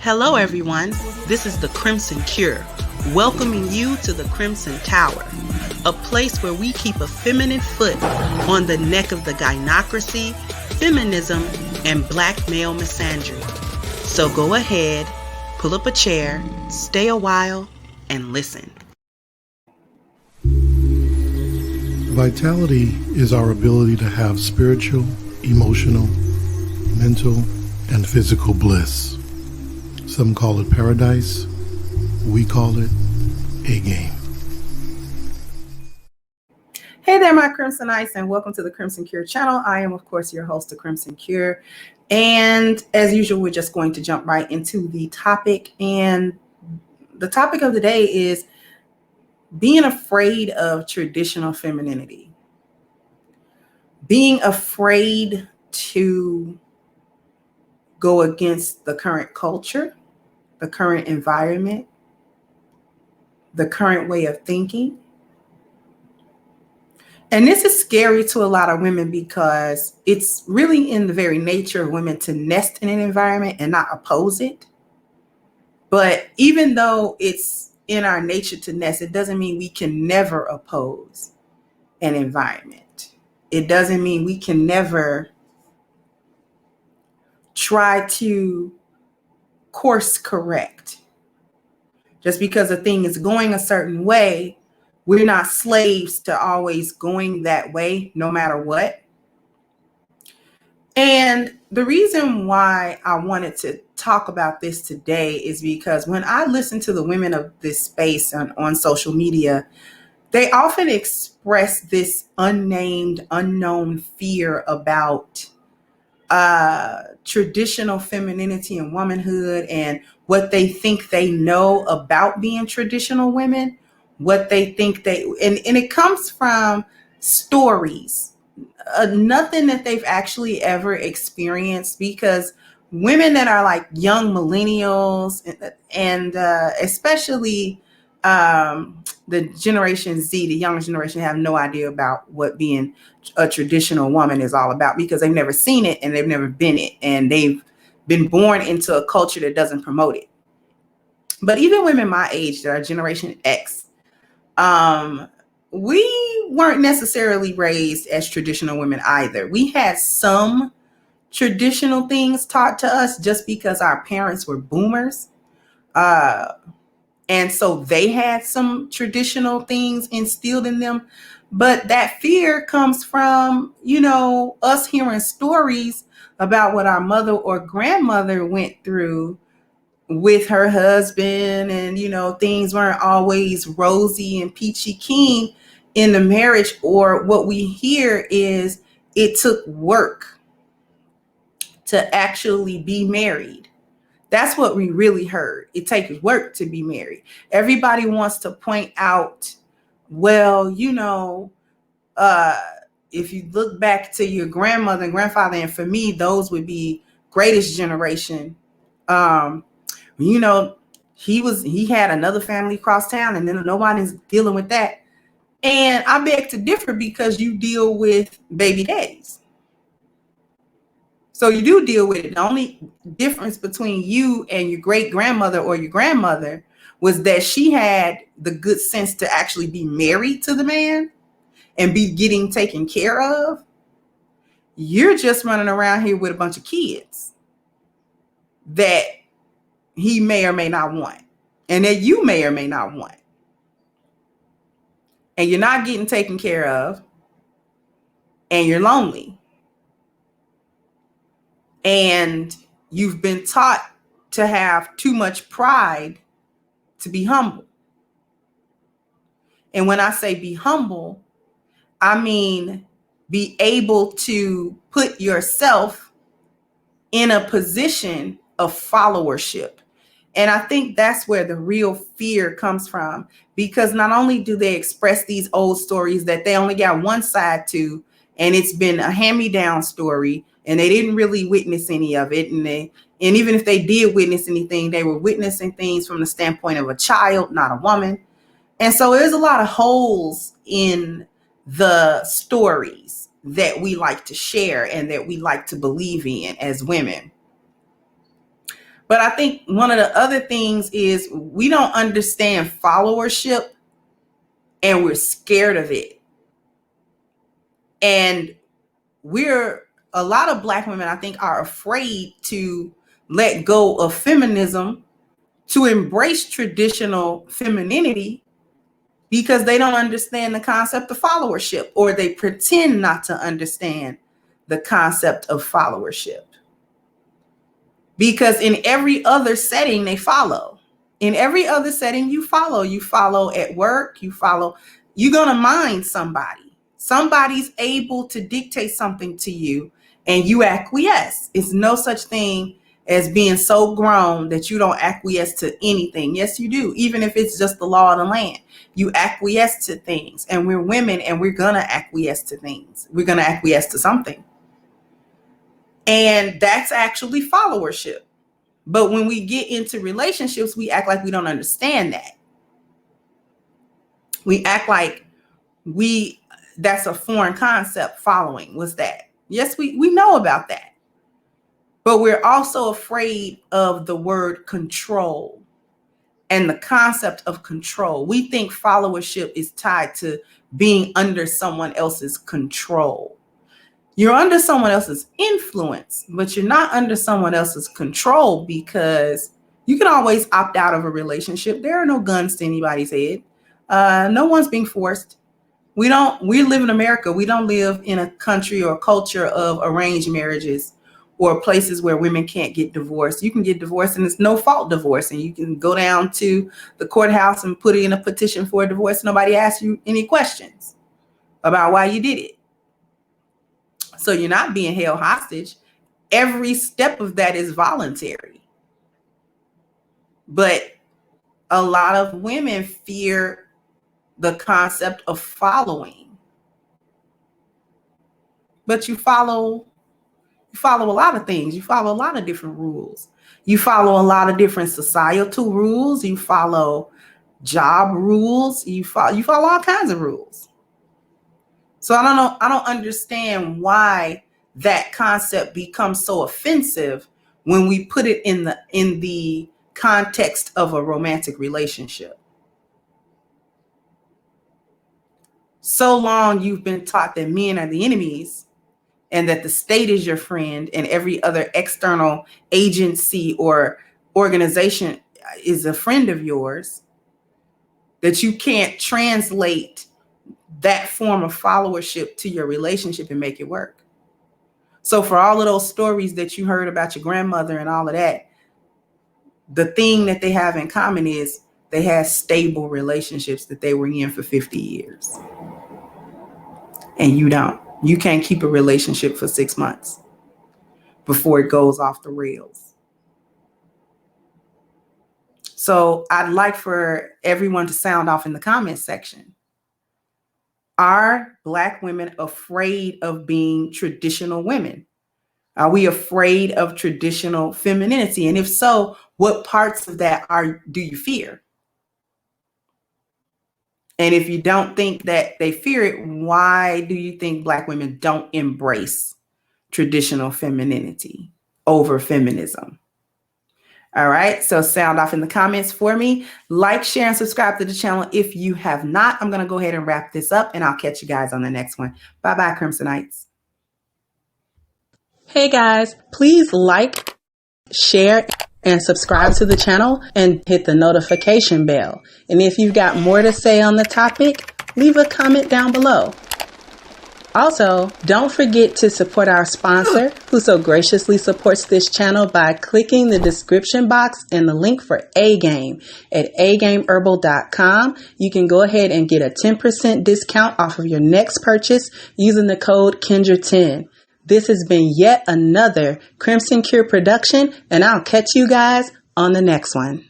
Hello, everyone. This is the Crimson Cure, welcoming you to the Crimson Tower, a place where we keep a feminine foot on the neck of the gynocracy, feminism, and black male misandry. So go ahead, pull up a chair, stay a while, and listen. Vitality is our ability to have spiritual, emotional, mental, and physical bliss. Some call it paradise. We call it a game. Hey there, my Crimsonites, and welcome to the Crimson Cure channel. I am, of course, your host, the Crimson Cure. And as usual, we're just going to jump right into the topic. And the topic of the day is being afraid of traditional femininity. Being afraid to go against the current culture, the current environment, the current way of thinking. And this is scary to a lot of women because it's really in the very nature of women to nest in an environment and not oppose it. But even though it's in our nature to nest, it doesn't mean we can never oppose an environment. It doesn't mean we can never try to course correct. Just because a thing is going a certain way, we're not slaves to always going that way, no matter what. And the reason why I wanted to talk about this today is because when I listen to the women of this space on social media, they often express this unnamed, unknown fear about traditional femininity and womanhood and what they think they know about being traditional women, what they think and it comes from stories, nothing that they've actually ever experienced, because women that are like young millennials and especially the Generation Z, the younger generation, have no idea about what being a traditional woman is all about because they've never seen it and they've never been it, and they've been born into a culture that doesn't promote it. But even women my age, that are Generation X, we weren't necessarily raised as traditional women either. We had some traditional things taught to us just because our parents were boomers. And so they had some traditional things instilled in them. But that fear comes from, us hearing stories about what our mother or grandmother went through with her husband, and things weren't always rosy and peachy keen in the marriage. Or what we hear is it took work to actually be married. That's what we really heard. It takes work to be married. Everybody wants to point out, well, if you look back to your grandmother and grandfather, and for me, those would be greatest generation. He had another family across town, and then nobody's dealing with that. And I beg to differ, because you deal with baby daddies. So you do deal with it. The only difference between you and your great grandmother or your grandmother was that she had the good sense to actually be married to the man and be getting taken care of. You're just running around here with a bunch of kids that he may or may not want, and that you may or may not want. And you're not getting taken care of, and you're lonely. And you've been taught to have too much pride to be humble. And when I say be humble, I mean be able to put yourself in a position of followership. And I think that's where the real fear comes from, because not only do they express these old stories that they only got one side to, and it's been a hand-me-down story, and they didn't really witness any of it. And even if they did witness anything, they were witnessing things from the standpoint of a child, not a woman. And so there's a lot of holes in the stories that we like to share and that we like to believe in as women. But I think one of the other things is we don't understand followership and we're scared of it. And a lot of Black women, I think, are afraid to let go of feminism, to embrace traditional femininity, because they don't understand the concept of followership, or they pretend not to understand the concept of followership. Because in every other setting, they follow. In every other setting, you follow. You follow at work, you're going to mind somebody. Somebody's able to dictate something to you and you acquiesce. It's no such thing as being so grown that you don't acquiesce to anything. Yes, you do. Even if it's just the law of the land, you acquiesce to things. And we're women and we're going to acquiesce to things. We're going to acquiesce to something. And that's actually followership. But when we get into relationships, we act like we don't understand that. We act like that's a foreign concept. Following, what's that? Yes, we know about that. But we're also afraid of the word control and the concept of control. We think followership is tied to being under someone else's control. You're under someone else's influence, but you're not under someone else's control, because you can always opt out of a relationship. There are no guns to anybody's head. No one's being forced. We live in America. We don't live in a country or culture of arranged marriages or places where women can't get divorced. You can get divorced and it's no fault divorce. And you can go down to the courthouse and put in a petition for a divorce. Nobody asks you any questions about why you did it. So you're not being held hostage. Every step of that is voluntary. But a lot of women fear the concept of following. But you follow a lot of things. You follow a lot of different rules. You follow a lot of different societal rules. You follow job rules. You follow all kinds of rules. So I don't understand why that concept becomes so offensive when we put it in the context of a romantic relationship. So long you've been taught that men are the enemies and that the state is your friend and every other external agency or organization is a friend of yours, that you can't translate that form of followership to your relationship and make it work. So for all of those stories that you heard about your grandmother and all of that, the thing that they have in common is they had stable relationships that they were in for 50 years. And you don't. You can't keep a relationship for 6 months before it goes off the rails. So I'd like for everyone to sound off in the comments section. Are Black women afraid of being traditional women? Are we afraid of traditional femininity? And if so, what parts of that do you fear? And if you don't think that they fear it, why do you think Black women don't embrace traditional femininity over feminism? All right, so sound off in the comments for me. Like, share, and subscribe to the channel if you have not. I'm going to go ahead and wrap this up, and I'll catch you guys on the next one. Bye-bye, Crimsonites. Hey guys, please like, share, and subscribe to the channel and hit the notification bell. And if you've got more to say on the topic, leave a comment down below. Also, don't forget to support our sponsor, who so graciously supports this channel by clicking the description box and the link for A-Game at agameherbal.com. You can go ahead and get a 10% discount off of your next purchase using the code Kendra10. This has been yet another Crimson Cure production, and I'll catch you guys on the next one.